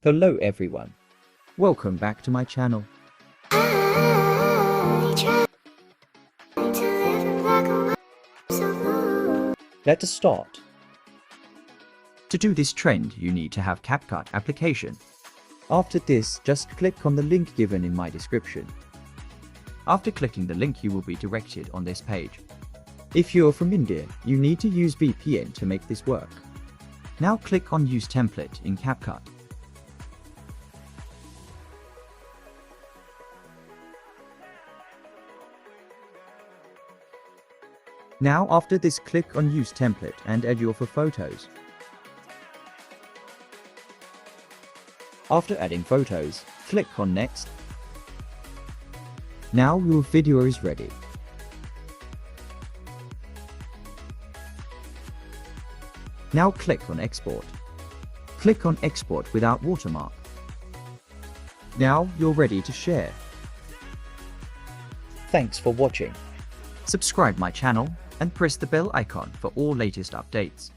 Hello everyone. Welcome back to my channel. Let us start. To do this trend, you need to have Capcut application. After this, just click on the link given in my description. After clicking the link, you will be directed on this page. If you're from India, you need to use VPN to make this work. Now click on Use Template in Capcut. Now after this, click on Use Template and add your photos. After adding photos, click on Next. Now your video is ready. Now click on Export. Click on Export without watermark. Now you're ready to share. Thanks for watching. Subscribe my channel and press the bell icon for all latest updates.